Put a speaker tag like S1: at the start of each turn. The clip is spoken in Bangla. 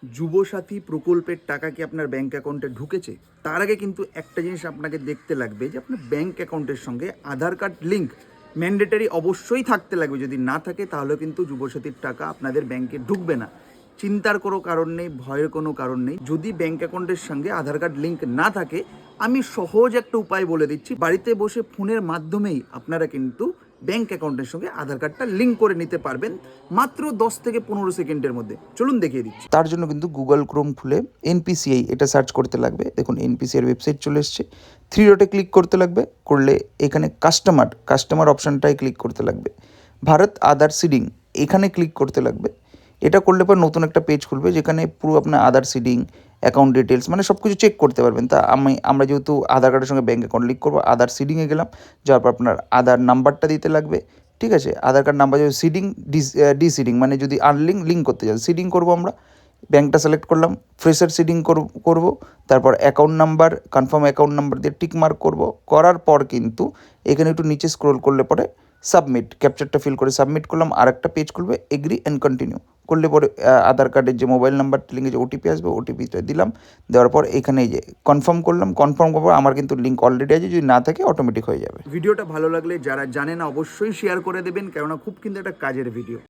S1: যুবসাথী প্রকল্পের টাকা কি আপনার ব্যাংক অ্যাকাউন্টে ঢুকেছে? তার আগে কিন্তু একটা জিনিস আপনাকে দেখতে লাগবে যে আপনার ব্যাংক অ্যাকাউন্টের সঙ্গে আধার কার্ড লিঙ্ক ম্যান্ডেটারি অবশ্যই থাকতে লাগবে। যদি না থাকে তাহলে কিন্তু যুবসাথীর টাকা আপনাদের ব্যাংকে ঢুকবে না। চিন্তার কোনো কারণ নেই, ভয়ের কোনো কারণ নেই। যদি ব্যাংক অ্যাকাউন্টের সঙ্গে আধার কার্ড লিঙ্ক না থাকে, আমি সহজ একটা উপায় বলে দিচ্ছি। বাড়িতে বসে ফোনের মাধ্যমেই আপনারা কিন্তু ব্যাংক অ্যাকাউন্টের সঙ্গে আধার কার্ডটা লিঙ্ক করে নিতে পারবেন মাত্র 10 থেকে 15 সেকেন্ডের মধ্যে। চলুন দেখিয়ে দিচ্ছি।
S2: তার জন্য কিন্তু গুগল ক্রোম খুলে এনপিসিআই এটা সার্চ করতে লাগবে। দেখুন এনপিসিআই ওয়েবসাইট চলে এসছে। 3 ডটে ক্লিক করতে লাগবে, করলে এখানে কাস্টমার অপশানটাই ক্লিক করতে লাগবে। ভারত আধার সিডিং এখানে ক্লিক করতে লাগবে। এটা করলে পর নতুন একটা পেজ খুলবে, যেখানে পুরো আপনার আধার সিডিং, অ্যাকাউন্ট ডিটেলস মানে সব কিছু চেক করতে পারবেন। তা আমরা যেহেতু আধার কার্ডের সঙ্গে ব্যাঙ্ক অ্যাকাউন্ট লিঙ্ক করবো, আধার সিডিংয়ে গেলাম, যাওয়ার পর আপনার আধার নাম্বারটা দিতে লাগবে। ঠিক আছে, আধার কার্ড নাম্বার যদি সিডিং ডিসিডিং মানে যদি লিঙ্ক করতে চাই, সিডিং করবো আমরা। ব্যাঙ্কটা সিলেক্ট করলাম, ফ্রেশার সিডিং করব, তারপর account number, confirm account number দিয়ে টিক মার্ক করবো। করার পর কিন্তু এখানে একটু নিচে স্ক্রোল করলে পরে সাবমিট, ক্যাপচারটা ফিল করে সাবমিট করলাম। আর একটা পেজ খুলবে, এগ্রি অ্যান্ড কন্টিনিউ করলে পরে আধার কার্ডের যে মোবাইল নাম্বার লিঙ্কে যে ওটিপি আসবে, ওটিপিটা দিলাম। দেওয়ার পর এখানে এই যে কনফার্ম করলাম। কনফার্ম করার পর আমার কিন্তু লিঙ্ক অলরেডি আছে, যদি না থাকে অটোমেটিক হয়ে যাবে।
S1: ভিডিওটা ভালো লাগলে যারা জানে না অবশ্যই শেয়ার করে দেবেন, কেননা খুব কিন্তু একটা কাজের ভিডিও।